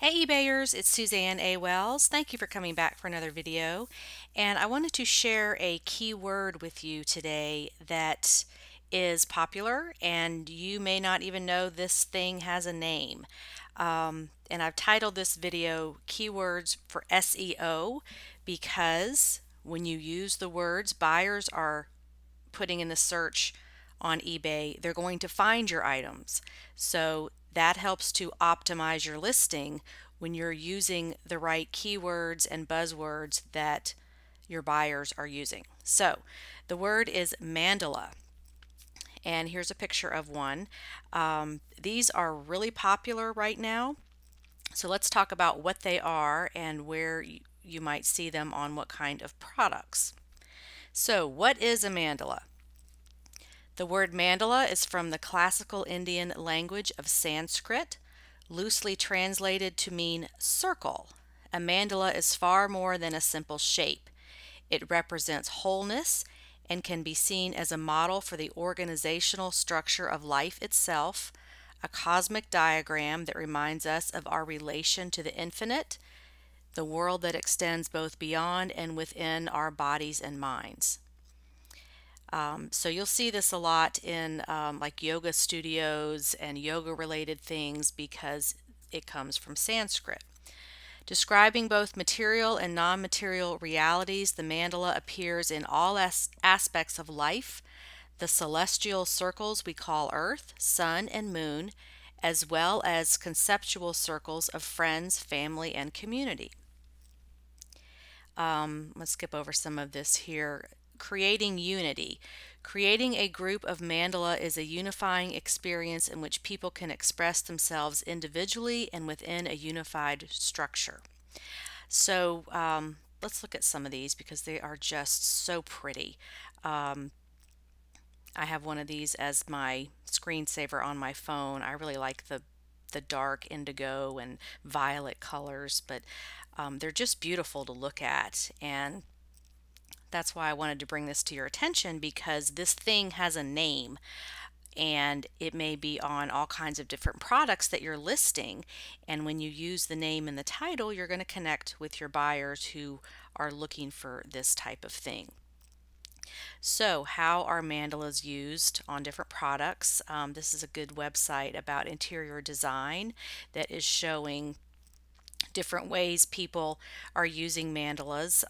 Hey eBayers, it's Suzanne A. Wells. Thank you for coming back for another video. And I wanted to share a keyword with you today that is popular and you may not even know this thing has a name. And I've titled this video Keywords for SEO because when you use the words buyers are putting in the search on eBay, they're going to find your items. So that helps to optimize your listing when you're using the right keywords and buzzwords that your buyers are using. So the word is mandala, and here's a picture of one. These are really popular right now. So let's talk about what they are and where you might see them on what kind of products. So what is a mandala? The word mandala is from the classical Indian language of Sanskrit, loosely translated to mean circle. A mandala is far more than a simple shape. It represents wholeness and can be seen as a model for the organizational structure of life itself, a cosmic diagram that reminds us of our relation to the infinite, the world that extends both beyond and within our bodies and minds. So you'll see this a lot in like yoga studios and yoga related things because it comes from Sanskrit. Describing both material and non-material realities, the mandala appears in all aspects of life, the celestial circles we call Earth, Sun, and Moon, as well as conceptual circles of friends, family, and community. Let's skip over some of this here. Creating unity. Creating a group of mandala is a unifying experience in which people can express themselves individually and within a unified structure. So let's look at some of these because they are just so pretty. I have one of these as my screensaver on my phone. I really like the dark indigo and violet colors, but they're just beautiful to look at, and that's why I wanted to bring this to your attention because this thing has a name and it may be on all kinds of different products that you're listing. And when you use the name in the title, you're going to connect with your buyers who are looking for this type of thing. So, how are mandalas used on different products? This is a good website about interior design that is showing different ways people are using mandalas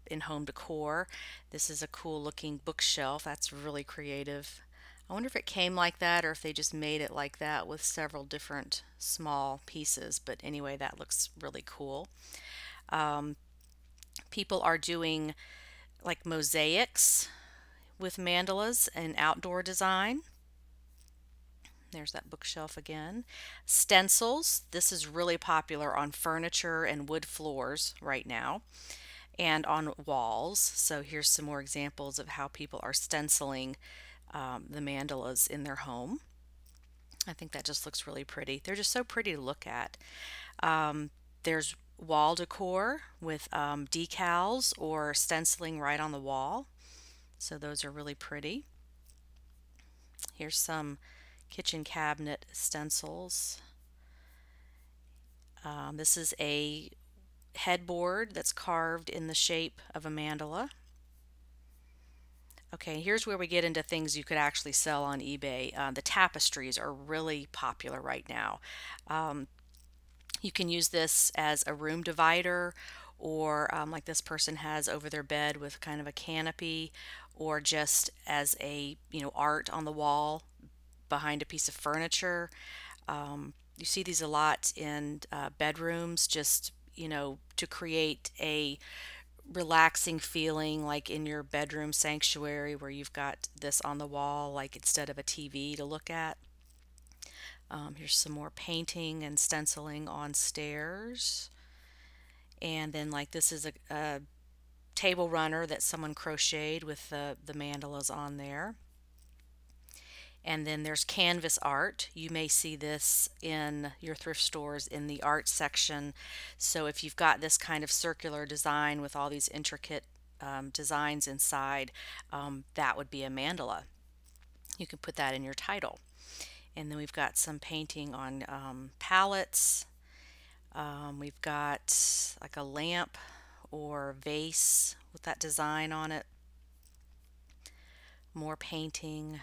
in home decor. This is a cool looking bookshelf. That's really creative. I wonder if it came like that or if they just made it like that with several different small pieces. But anyway, that looks really cool. People are doing like mosaics with mandalas and outdoor design. There's that bookshelf again. Stencils. This is really popular on furniture and wood floors right now and on walls. So here's some more examples of how people are stenciling the mandalas in their home. I think that just looks really pretty. They're just so pretty to look at. There's wall decor with decals or stenciling right on the wall. So those are really pretty. Here's some kitchen cabinet stencils. This is a headboard that's carved in the shape of a mandala. Okay, here's where we get into things you could actually sell on eBay. The tapestries are really popular right now. You can use this as a room divider, or like this person has over their bed with kind of a canopy, or just as a art on the wall behind a piece of furniture. You see these a lot in bedrooms, just to create a relaxing feeling like in your bedroom sanctuary where you've got this on the wall like instead of a TV to look at. Here's some more painting and stenciling on stairs. And then like this is a table runner that someone crocheted with the mandalas on there. And then there's canvas art. You may see this in your thrift stores in the art section. So if you've got this kind of circular design with all these intricate designs inside, that would be a mandala. You can put that in your title. And then we've got some painting on palettes. We've got like a lamp or vase with that design on it. More painting.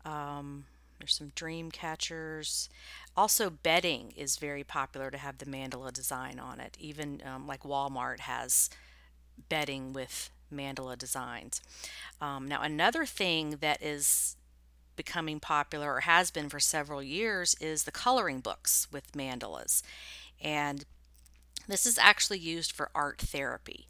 There's some dream catchers. Also, bedding is very popular to have the mandala design on it. Even like Walmart has bedding with mandala designs. Now, another thing that is becoming popular or has been for several years is the coloring books with mandalas. And this is actually used for art therapy.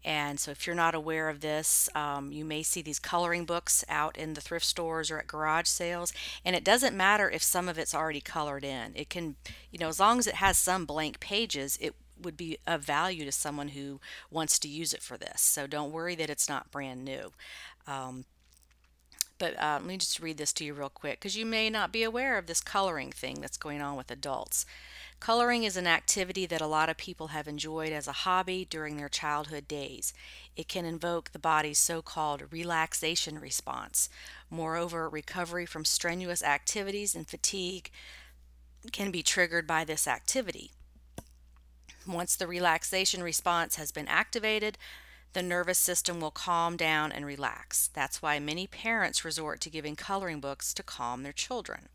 And so, if you're not aware of this, you may see these coloring books out in the thrift stores or at garage sales. And it doesn't matter if some of it's already colored in. It can, as long as it has some blank pages, it would be of value to someone who wants to use it for this. So, don't worry that it's not brand new. Um, but let me just read this to you real quick because you may not be aware of this coloring thing that's going on with adults. Coloring is an activity that a lot of people have enjoyed as a hobby during their childhood days. It can invoke the body's so-called relaxation response. Moreover, recovery from strenuous activities and fatigue can be triggered by this activity. Once the relaxation response has been activated, the nervous system will calm down and relax. That's why many parents resort to giving coloring books to calm their children.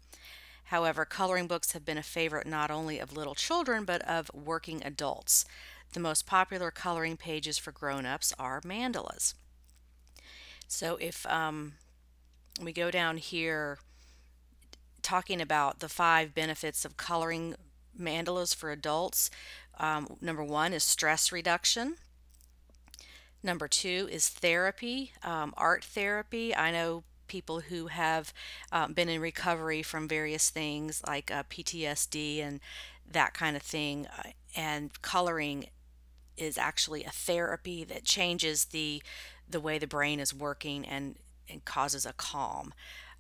However, coloring books have been a favorite not only of little children but of working adults. The most popular coloring pages for grown-ups are mandalas. So if we go down here talking about the 5 benefits of coloring mandalas for adults, number 1 is stress reduction. Number 2 is therapy, art therapy. I know people who have been in recovery from various things like PTSD and that kind of thing. And coloring is actually a therapy that changes the way the brain is working and causes a calm,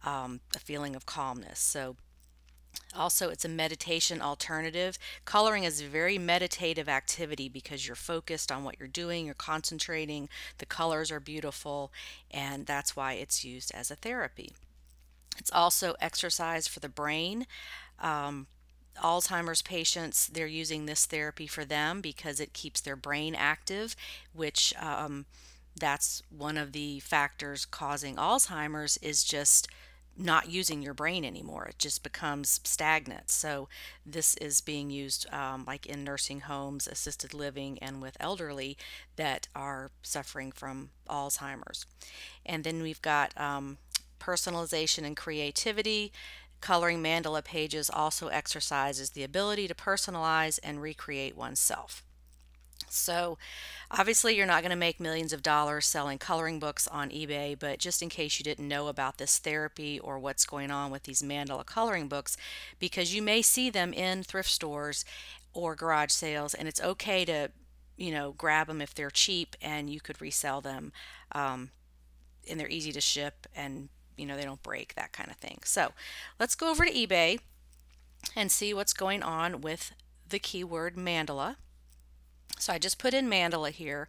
a feeling of calmness. So also, it's a meditation alternative. Coloring is a very meditative activity because you're focused on what you're doing, you're concentrating, the colors are beautiful, and that's why it's used as a therapy. It's also exercise for the brain. Um, Alzheimer's patients, they're using this therapy for them because it keeps their brain active, which that's one of the factors causing Alzheimer's is just not using your brain anymore. It just becomes stagnant. So this is being used like in nursing homes, assisted living, and with elderly that are suffering from Alzheimer's. And then we've got personalization and creativity. Coloring mandala pages also exercises the ability to personalize and recreate oneself. So obviously you're not going to make millions of dollars selling coloring books on eBay, but just in case you didn't know about this therapy or what's going on with these mandala coloring books, because you may see them in thrift stores or garage sales, and it's okay to, grab them if they're cheap and you could resell them. And they're easy to ship and, they don't break, that kind of thing. So let's go over to eBay and see what's going on with the keyword mandala. So I just put in mandala here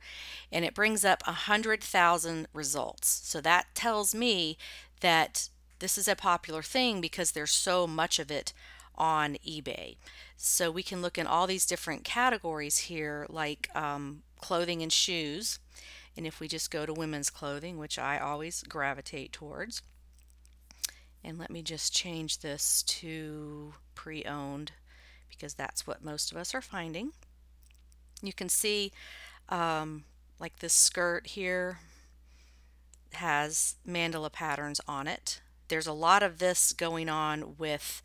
and it brings up 100,000 results. So that tells me that this is a popular thing because there's so much of it on eBay. So we can look in all these different categories here like clothing and shoes. And if we just go to women's clothing, which I always gravitate towards, and let me just change this to pre-owned because that's what most of us are finding. You can see like this skirt here has mandala patterns on it. There's a lot of this going on with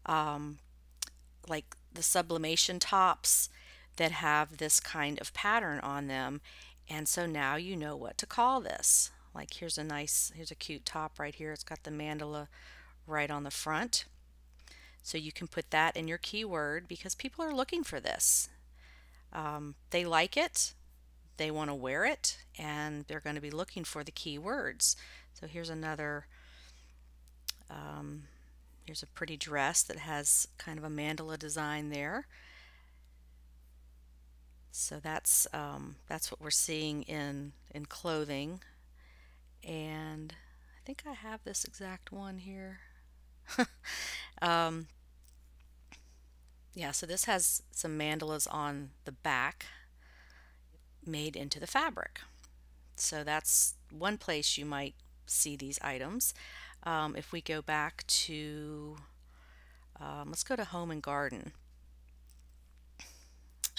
like the sublimation tops that have this kind of pattern on them, and so now you know what to call this. Like here's a cute top right here. It's got the mandala right on the front. So you can put that in your keyword because people are looking for this. They like it, they want to wear it, and they're going to be looking for the keywords. So here's here's a pretty dress that has kind of a mandala design there. So that's what we're seeing in clothing, and I think I have this exact one here. um, Yeah, so this has some mandalas on the back made into the fabric. So that's one place you might see these items. If we go back to, let's go to home and garden.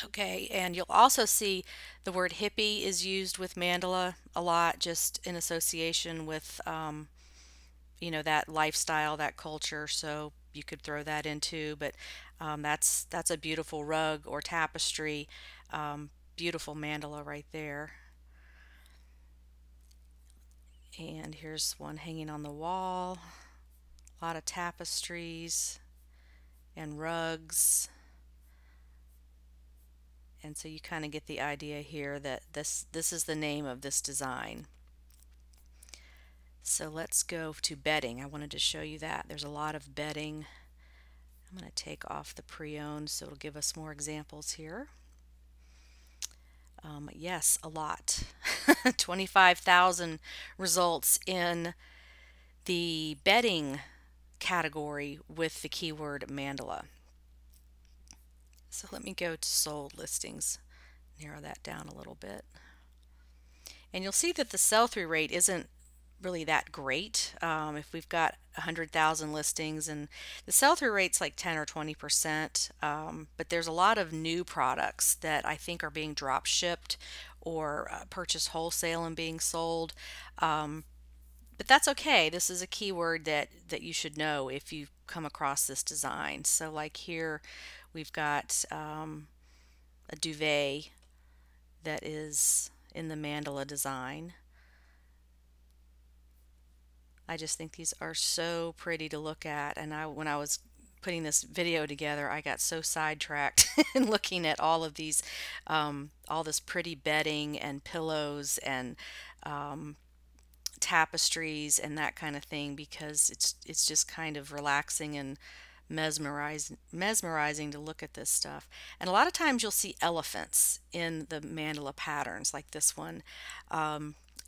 Okay, and you'll also see the word hippie is used with mandala a lot, just in association with, that lifestyle, that culture. So you could throw that into, but that's a beautiful rug or tapestry, beautiful mandala right there. And here's one hanging on the wall. A lot of tapestries and rugs. And so you kind of get the idea here that this is the name of this design. So let's go to bedding. I wanted to show you that. There's a lot of bedding. I'm going to take off the pre-owned so it'll give us more examples here. Yes, a lot. 25,000 results in the bedding category with the keyword mandala. So let me go to sold listings, narrow that down a little bit. And you'll see that the sell-through rate isn't really that great. If we've got 100,000 listings, and the sell-through rate's like 10 or 20%, but there's a lot of new products that I think are being drop shipped or purchased wholesale and being sold. But that's okay. This is a keyword that you should know if you come across this design. So like here we've got a duvet that is in the mandala design. I just think these are so pretty to look at, and when I was putting this video together, I got so sidetracked in looking at all of these, all this pretty bedding and pillows and tapestries and that kind of thing, because it's just kind of relaxing and mesmerizing to look at this stuff. And a lot of times you'll see elephants in the mandala patterns like this one,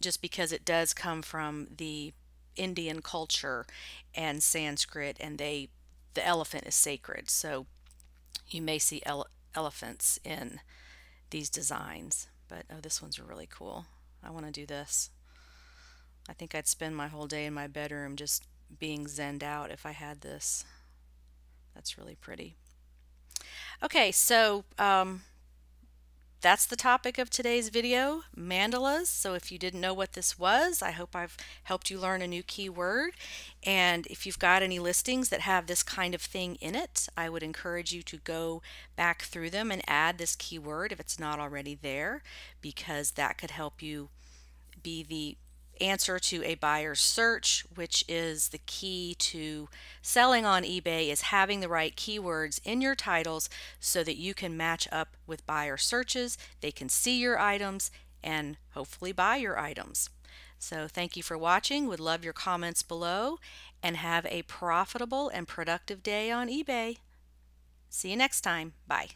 just because it does come from the Indian culture and Sanskrit, and the elephant is sacred. So you may see elephants in these designs. But oh, this one's really cool. I want to do this. I think I'd spend my whole day in my bedroom just being zenned out if I had this. That's really pretty. Okay, so that's the topic of today's video, mandalas. So if you didn't know what this was, I hope I've helped you learn a new keyword. And if you've got any listings that have this kind of thing in it, I would encourage you to go back through them and add this keyword if it's not already there, because that could help you be the answer to a buyer's search, which is the key to selling on eBay, is having the right keywords in your titles so that you can match up with buyer searches. They can see your items and hopefully buy your items. So thank you for watching. Would love your comments below, and have a profitable and productive day on eBay. See you next time. Bye.